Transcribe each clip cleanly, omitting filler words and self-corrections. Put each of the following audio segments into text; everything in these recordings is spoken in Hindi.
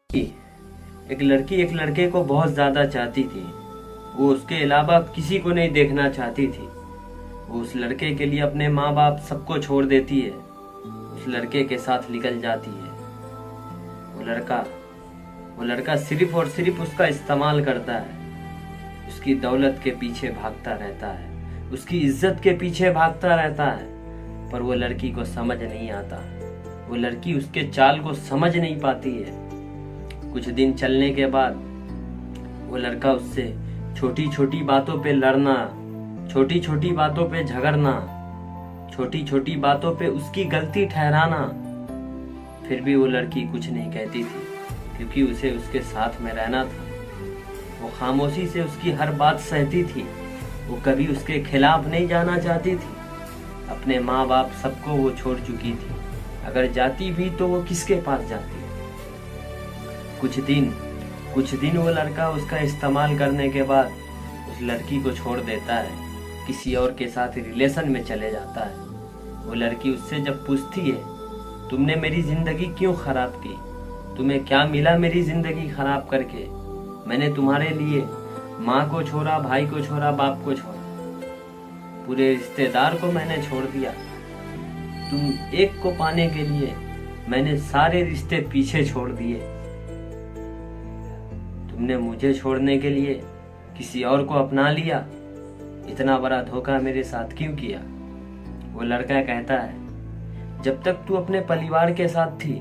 एक लड़की एक लड़के को बहुत ज्यादा चाहती थी। वो उसके अलावा किसी को नहीं देखना चाहती थी। वो उस लड़के के लिए अपने माँ बाप सबको छोड़ देती है, उस लड़के के साथ निकल जाती है। वो लड़का सिर्फ और सिर्फ उसका इस्तेमाल करता है, उसकी दौलत के पीछे भागता रहता है, उसकी इज्जत के पीछे भागता रहता है। पर वो लड़की को समझ नहीं आता, वो लड़की उसके चाल को समझ नहीं पाती है। कुछ दिन चलने के बाद वो लड़का उससे छोटी छोटी बातों पे लड़ना, छोटी छोटी बातों पे झगड़ना, छोटी छोटी बातों पे उसकी गलती ठहराना। फिर भी वो लड़की कुछ नहीं कहती थी, क्योंकि उसे उसके साथ में रहना था। वो खामोशी से उसकी हर बात सहती थी। वो कभी उसके खिलाफ नहीं जाना चाहती थी। अपने माँ बाप सबको वो छोड़ चुकी थी। अगर जाती भी तो वो किसके पास जाती? कुछ दिन वो लड़का उसका इस्तेमाल करने के बाद उस लड़की को छोड़ देता है, किसी और के साथ रिलेशन में चले जाता है। वो लड़की उससे जब पूछती है, तुमने मेरी जिंदगी क्यों खराब की? तुम्हें क्या मिला मेरी जिंदगी खराब करके? मैंने तुम्हारे लिए माँ को छोड़ा, भाई को छोड़ा, बाप को छोड़ा, पूरे रिश्तेदार को मैंने छोड़ दिया। तुम एक को पाने के लिए मैंने सारे रिश्ते पीछे छोड़ दिए। तुमने मुझे छोड़ने के लिए किसी और को अपना लिया। इतना बड़ा धोखा मेरे साथ क्यों किया? वो लड़का कहता है, जब तक तू अपने परिवार के साथ थी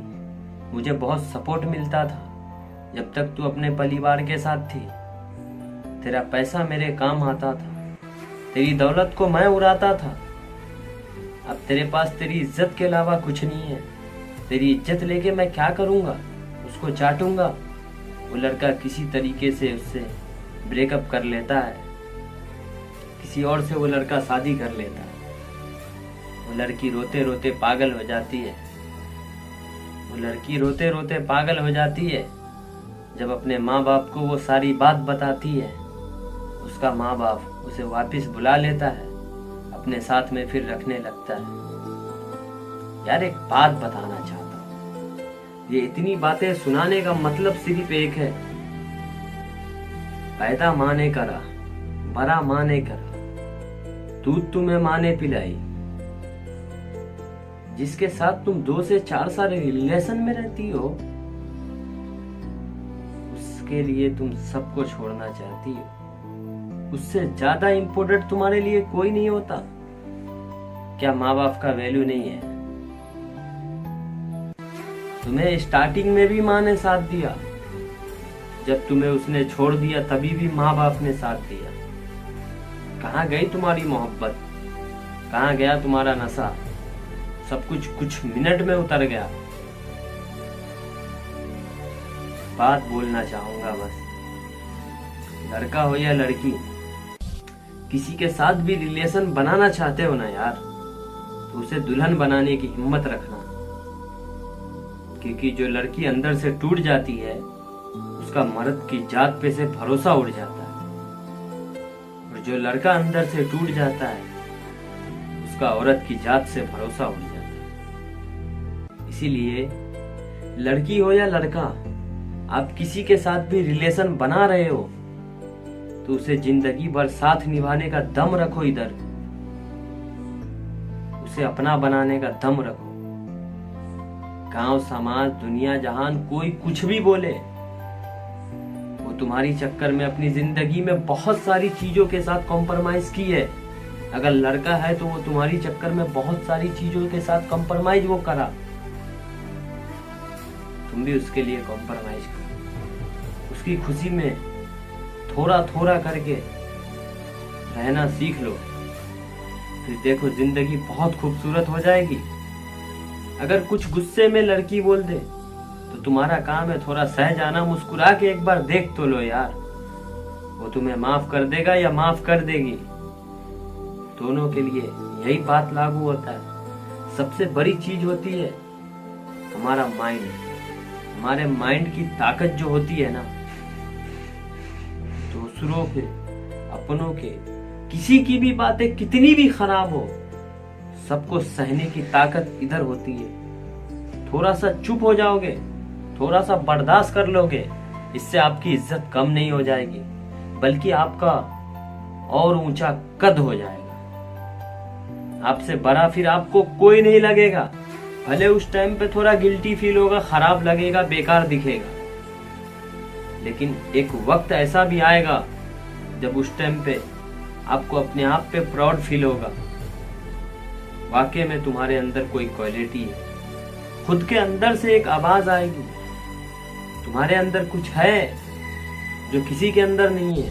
मुझे बहुत सपोर्ट मिलता था। जब तक तू अपने परिवार के साथ थी तेरा पैसा मेरे काम आता था, तेरी दौलत को मैं उड़ाता था। अब तेरे पास तेरी इज्जत के अलावा कुछ नहीं है। तेरी इज्जत लेके मैं क्या करूँगा? उसको चाटूंगा। वो लड़का किसी तरीके से उससे ब्रेकअप कर लेता है, किसी और से वो लड़का शादी कर लेता है। वो लड़की रोते रोते पागल हो जाती है। वो लड़की रोते रोते पागल हो जाती है जब अपने माँ बाप को वो सारी बात बताती है। उसका माँ बाप उसे वापस बुला लेता है, अपने साथ में फिर रखने लगता है। यार एक बात बताना चाहता हूँ, ये इतनी बातें सुनाने का मतलब सिर्फ एक है, पैदा माँ ने करा, बड़ा माँ ने करा, दूध तुम्हें माँ ने पिलाई। जिसके साथ तुम 2 से 4 साल रिलेशन में रहती हो उसके लिए तुम सबको छोड़ना चाहती हो। उससे ज्यादा इम्पोर्टेंट तुम्हारे लिए कोई नहीं होता। क्या माँ बाप का वैल्यू नहीं है? तुम्हें स्टार्टिंग में भी माँ ने साथ दिया, जब तुम्हें उसने छोड़ दिया तभी भी माँ बाप ने साथ दिया। कहाँ गई तुम्हारी मोहब्बत? कहाँ गया तुम्हारा नशा? सब कुछ मिनट में उतर गया। बात बोलना चाहूंगा बस, लड़का हो या लड़की, किसी के साथ भी रिलेशन बनाना चाहते हो ना यार, तो उसे दुल्हन बनाने की हिम्मत रखना। क्योंकि जो लड़की अंदर से टूट जाती है उसका मर्द की जात पे से भरोसा उड़ जाता है, और जो लड़का अंदर से टूट जाता है उसका औरत की जात से भरोसा उड़ जाता है। इसीलिए लड़की हो या लड़का, आप किसी के साथ भी रिलेशन बना रहे हो तो उसे जिंदगी भर साथ निभाने का दम रखो। इधर उसे अपना बनाने का दम रखो। गांव, समाज, दुनिया जहान कोई कुछ भी बोले, वो तुम्हारी चक्कर में अपनी जिंदगी में बहुत सारी चीजों के साथ कॉम्प्रोमाइज की है। अगर लड़का है तो वो तुम्हारी चक्कर में बहुत सारी चीजों के साथ कॉम्प्रोमाइज वो करा। तुम भी उसके लिए कॉम्प्रोमाइज करो। उसकी खुशी में थोड़ा थोड़ा करके रहना सीख लो, फिर देखो जिंदगी बहुत खूबसूरत हो जाएगी। अगर कुछ गुस्से में लड़की बोल दे तो तुम्हारा काम है थोड़ा सह जाना, मुस्कुरा के एक बार देख तो लो यार, वो तुम्हें माफ कर देगा या माफ कर देगी। दोनों के लिए यही बात लागू होता है। सबसे बड़ी चीज होती है हमारा माइंड। हमारे माइंड की ताकत जो होती है ना, दूसरों के, अपनों के, किसी की भी बातें कितनी भी खराब हो, सबको सहने की ताकत इधर होती है। थोड़ा सा चुप हो जाओगे थोड़ा सा बर्दाश्त कर लोगे, इससे आपकी इज्जत कम नहीं हो जाएगी, बल्कि आपका और ऊंचा कद हो जाएगा। आपसे बड़ा फिर आपको कोई नहीं लगेगा। भले उस टाइम पे थोड़ा गिल्टी फील होगा, खराब लगेगा, बेकार दिखेगा, लेकिन एक वक्त ऐसा भी आएगा जब उस टाइम पे आपको अपने आप पे प्राउड फील होगा। वाकई में तुम्हारे अंदर कोई क्वालिटी है। खुद के अंदर से एक आवाज आएगी, तुम्हारे अंदर कुछ है जो किसी के अंदर नहीं है।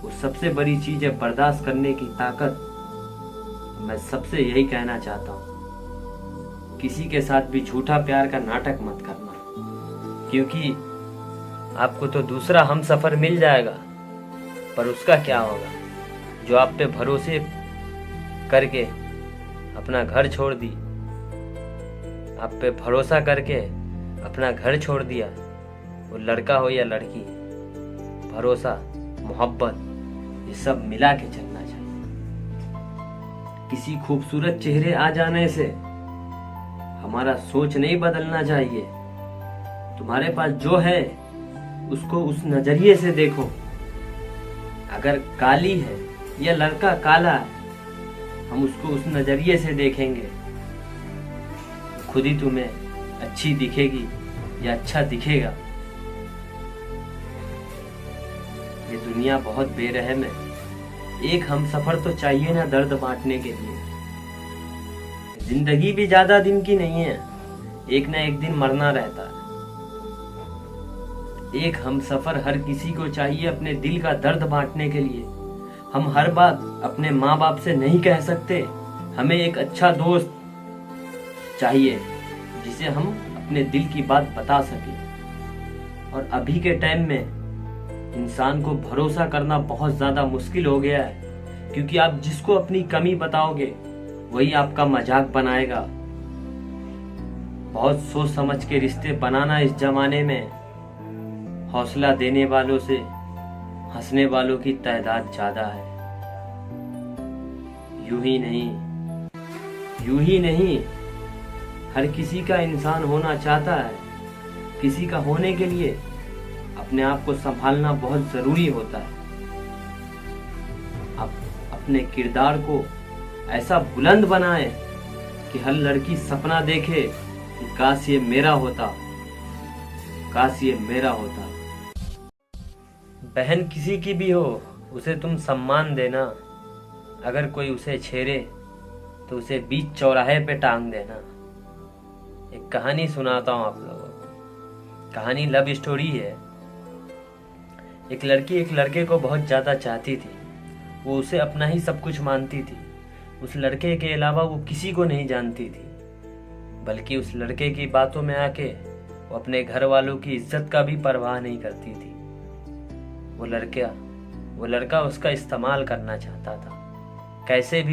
वो सबसे बड़ी चीज है बर्दाश्त करने की ताकत। मैं सबसे यही कहना चाहता हूं, किसी के साथ भी झूठा प्यार का नाटक मत करना, क्योंकि आपको तो दूसरा हम सफर मिल जाएगा, पर उसका क्या होगा जो आप पे भरोसे करके अपना घर छोड़ दी, आप पे भरोसा करके अपना घर छोड़ दिया। वो लड़का हो या लड़की, भरोसा, मोहब्बत, ये सब मिला के चलना चाहिए। किसी खूबसूरत चेहरे आ जाने से हमारा सोच नहीं बदलना चाहिए। तुम्हारे पास जो है उसको उस नजरिए से देखो। अगर काली है या लड़का काला है, हम उसको उस नजरिए से देखेंगे, खुद ही तुम्हें अच्छी दिखेगी या अच्छा दिखेगा। ये दुनिया बहुत बेरहम है। एक हम सफर तो चाहिए ना दर्द बांटने के लिए। जिंदगी भी ज्यादा दिन की नहीं है, एक ना एक दिन मरना रहता है। एक हम सफर हर किसी को चाहिए अपने दिल का दर्द बांटने के लिए। हम हर बात अपने माँ बाप से नहीं कह सकते। हमें एक अच्छा दोस्त चाहिए जिसे हम अपने दिल की बात बता सके। और अभी के टाइम में इंसान को भरोसा करना बहुत ज्यादा मुश्किल हो गया है, क्योंकि आप जिसको अपनी कमी बताओगे वही आपका मजाक बनाएगा। बहुत सोच समझ के रिश्ते बनाना इस जमाने में। हौसला देने वालों से हंसने वालों की तादाद ज्यादा है। यूं ही नहीं, हर किसी का इंसान होना चाहता है। किसी का होने के लिए अपने आप को संभालना बहुत जरूरी होता है। आप अपने किरदार को ऐसा बुलंद बनाएं कि हर लड़की सपना देखे कि काश ये मेरा होता, काश ये मेरा होता। बहन किसी की भी हो, उसे तुम सम्मान देना। अगर कोई उसे छेड़े तो उसे बीच चौराहे पे टांग देना। एक कहानी सुनाता हूँ आप लोगों को। कहानी लव स्टोरी है। एक लड़की एक लड़के को बहुत ज़्यादा चाहती थी। वो उसे अपना ही सब कुछ मानती थी। उस लड़के के अलावा वो किसी को नहीं जानती थी, बल्कि उस लड़के की बातों में आके वो अपने घर वालों की इज्जत का भी परवाह नहीं करती थी। वो लड़का उसका इस्तेमाल करना चाहता था, कैसे भी